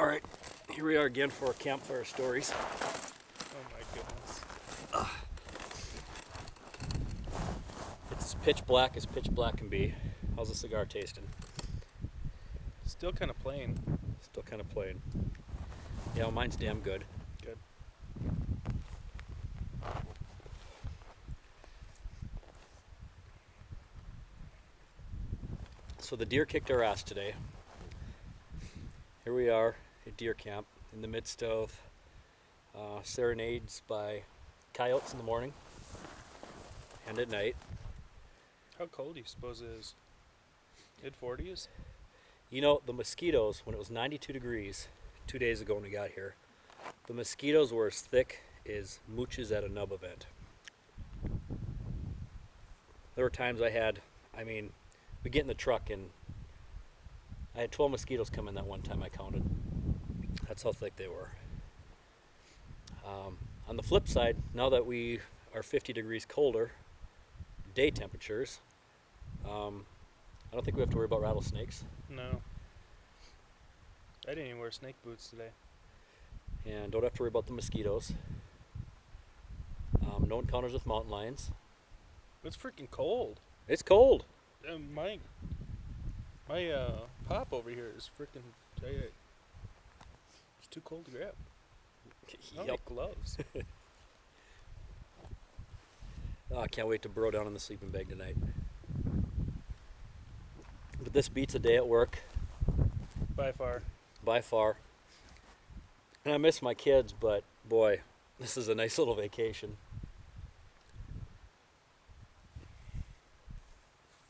All right, here we are again for Campfire Stories. Oh my goodness. It's as pitch black can be. How's the cigar tasting? Still kind of plain. Still kind of plain. Yeah, well, mine's damn good. Good. So the deer kicked our ass today. Here we are at deer camp in the midst of serenades by coyotes in the morning and at night. How cold do you suppose it is? Mid 40s? You know, the mosquitoes, when it was 92 degrees 2 days ago when we got here, the mosquitoes were as thick as mooches at a nub event. There were times we get in the truck and I had 12 mosquitoes come in that one time I counted. That's how thick they were. On the flip side, now that we are 50 degrees colder, day temperatures, I don't think we have to worry about rattlesnakes. No. I didn't even wear snake boots today. And don't have to worry about the mosquitoes. No encounters with mountain lions. It's freaking cold. It's cold. My pop over here is freaking. It's too cold to grab. I Yep. need gloves. I can't wait to burrow down in the sleeping bag tonight. But this beats a day at work By far. by far. And I miss my kids, but boy, this is a nice little vacation.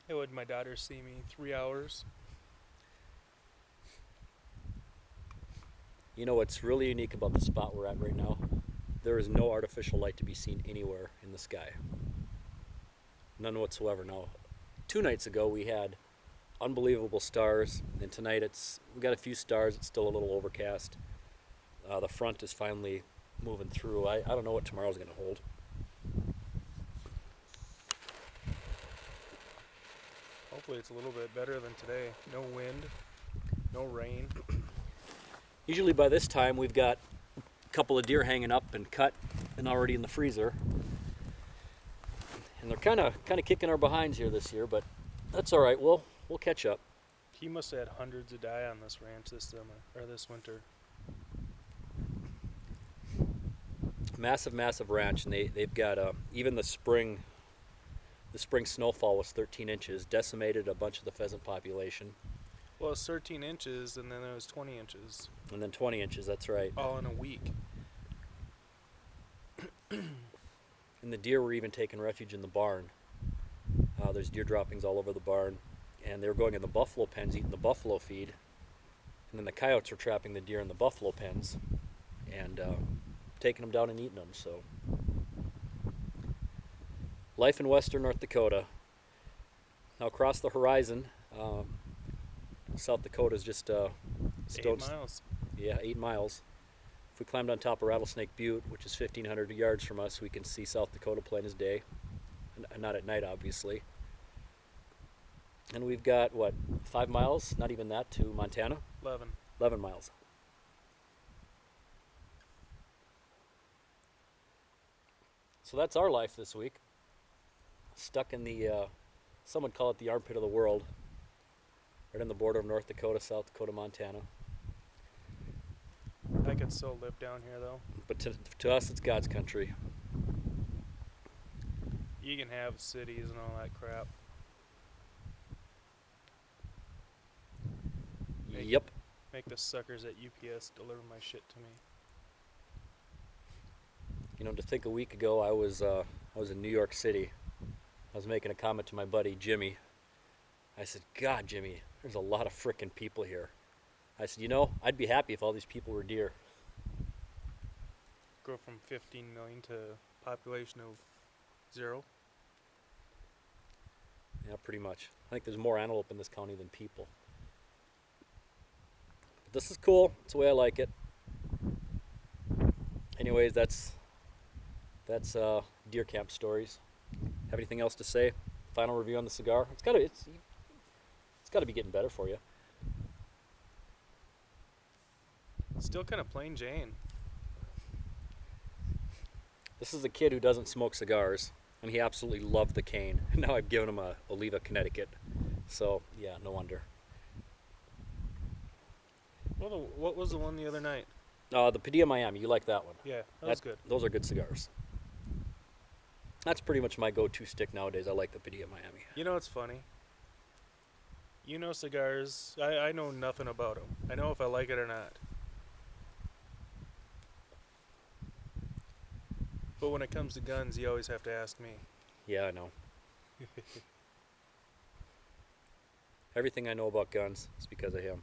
Hey, would my daughter see me 3 hours? You know what's really unique about the spot we're at right now? There is no artificial light to be seen anywhere in the sky. None whatsoever. Now, 2 nights ago we had unbelievable stars, and tonight we got a few stars. It's still a little overcast. The front is finally moving through. I don't know what tomorrow's going to hold. Hopefully it's a little bit better than today. No wind, no rain. Usually by this time we've got a couple of deer hanging up and cut and already in the freezer. And they're kind of kicking our behinds here this year, but that's all right. We'll catch up. He must have had hundreds of die on this ranch this summer or this winter. Massive ranch, and they've got even the spring snowfall was 13 inches, decimated a bunch of the pheasant population. Well, it's 13 inches, and then it was 20 inches. And then 20 inches, that's right. All in a week. And the deer were even taking refuge in the barn. There's deer droppings all over the barn, and they were going in the buffalo pens, eating the buffalo feed. And then the coyotes were trapping the deer in the buffalo pens and taking them down and eating them. So, life in western North Dakota. Now across the horizon, South Dakota is just 8 miles. Yeah, 8 miles. If we climbed on top of Rattlesnake Butte, which is 1,500 yards from us, we can see South Dakota plain as day. Not at night, obviously. And we've got, 5 miles, not even that, to Montana? 11. 11 miles. So that's our life this week. Stuck in the, some would call it the armpit of the world. Right on the border of North Dakota, South Dakota, Montana. I could still live down here, though. But to us, it's God's country. You can have cities and all that crap. Yep. Make the suckers at UPS deliver my shit to me. You know, to think a week ago, I was in New York City. I was making a comment to my buddy Jimmy. I said, God, Jimmy, there's a lot of frickin' people here. I said, you know, I'd be happy if all these people were deer. Go from 15 million to population of 0. Yeah, pretty much. I think there's more antelope in this county than people. But this is cool. It's the way I like it. Anyways, that's deer camp stories. Have anything else to say? Final review on the cigar? It's got to be getting better for you. Still kind of plain Jane. This is a kid who doesn't smoke cigars, and he absolutely loved the cane. Now I've given him a Oliva, Connecticut. So, yeah, no wonder. What was the one the other night? The Padilla Miami, you like that one? Yeah, that was good. Those are good cigars. That's pretty much my go-to stick nowadays. I like the Padilla Miami. You know what's funny? You know cigars. I know nothing about them. I know if I like it or not. But when it comes to guns, you always have to ask me. Yeah, I know. Everything I know about guns is because of him.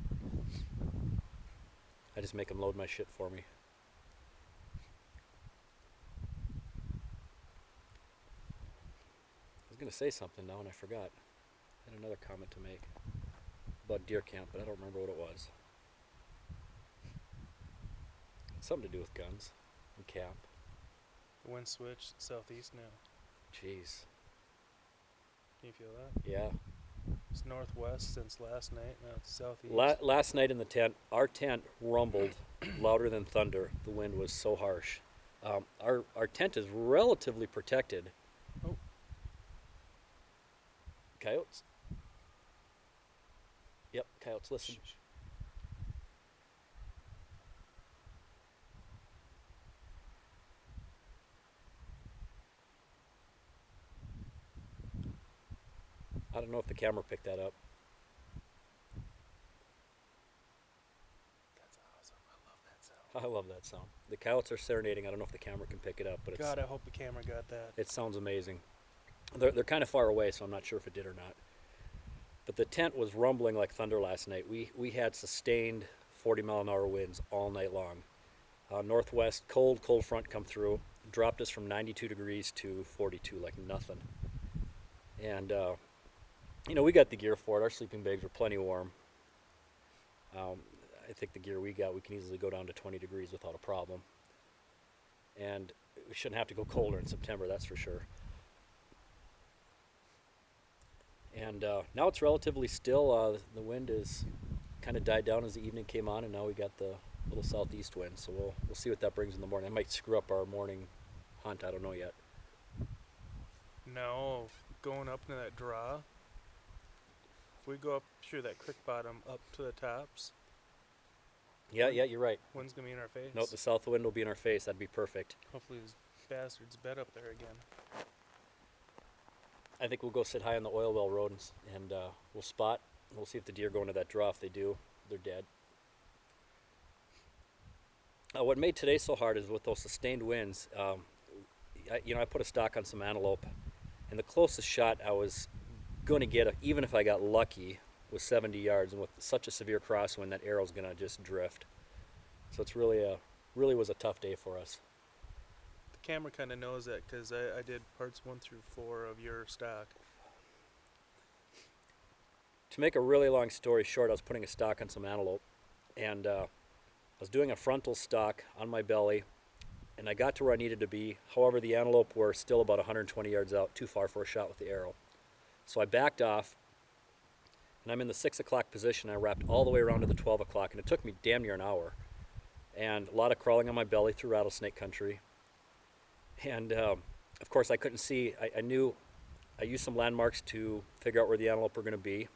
I just make him load my shit for me. I was going to say something now and I forgot. I had another comment to make about deer camp, but I don't remember what it was. It's something to do with guns and camp. The wind switch southeast now. Jeez. Can you feel that? Yeah. It's northwest since last night. Now it's southeast. Last night in the tent, our tent rumbled louder than thunder. The wind was so harsh. Our tent is relatively protected. Oh. Coyotes? Yep, coyotes, listen. Shh. I don't know if the camera picked that up. That's awesome. I love that sound. I love that sound. The coyotes are serenading. I don't know if the camera can pick it up, but God, I hope the camera got that. it sounds amazing. They're kind of far away, so I'm not sure if it did or not. But the tent was rumbling like thunder last night. We had sustained 40-mile-an-hour winds all night long. Northwest, cold front come through, dropped us from 92 degrees to 42 like nothing. And, we got the gear for it. Our sleeping bags were plenty warm. I think the gear we got, we can easily go down to 20 degrees without a problem. And we shouldn't have to go colder in September, that's for sure. And now it's relatively still. The wind is kind of died down as the evening came on, and now we got the little southeast wind. So we'll see what that brings in the morning. It might screw up our morning hunt. I don't know yet. No, going up into that draw. If we go up through that creek bottom up to the tops, Yeah, you're right. wind's gonna be in our face. Nope, the south wind will be in our face. That'd be perfect. Hopefully these bastards bed up there again. I think we'll go sit high on the oil well road and we'll spot. We'll see if the deer go into that draw. If they do, they're dead. What made today so hard is with those sustained winds. I put a stock on some antelope, and the closest shot I was going to get, even if I got lucky, was 70 yards. And with such a severe crosswind, that arrow's going to just drift. So it's really was a tough day for us. The camera kind of knows that because I did parts 1 through 4 of your stock. To make a really long story short, I was putting a stock on some antelope, and I was doing a frontal stock on my belly, and I got to where I needed to be. However, the antelope were still about 120 yards out, too far for a shot with the arrow. So I backed off, and I'm in the 6 o'clock position. I wrapped all the way around to the 12 o'clock, and it took me damn near an hour. And a lot of crawling on my belly through rattlesnake country. And of course, I couldn't see. I knew I used some landmarks to figure out where the antelope were going to be.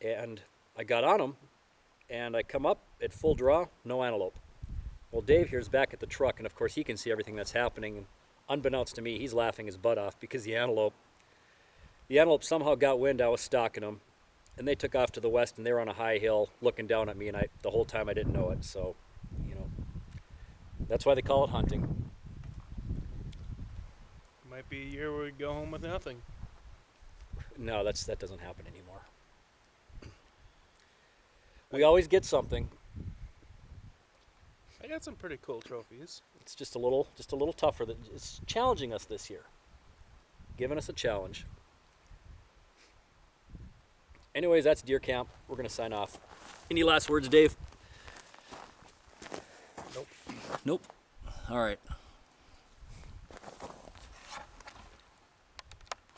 And I got on them, and I come up at full draw, no antelope. Well, Dave here's back at the truck, and of course he can see everything that's happening. And unbeknownst to me, he's laughing his butt off because the antelope somehow got wind I was stalking them, and they took off to the west, and they were on a high hill looking down at me, and the whole time I didn't know it. So, that's why they call it hunting. Might be a year where we go home with nothing. No, that doesn't happen anymore. We always get something. I got some pretty cool trophies. It's just a little tougher. It's challenging us this year, giving us a challenge. Anyways, that's deer camp. We're gonna sign off. Any last words, Dave? Nope. Nope. All right.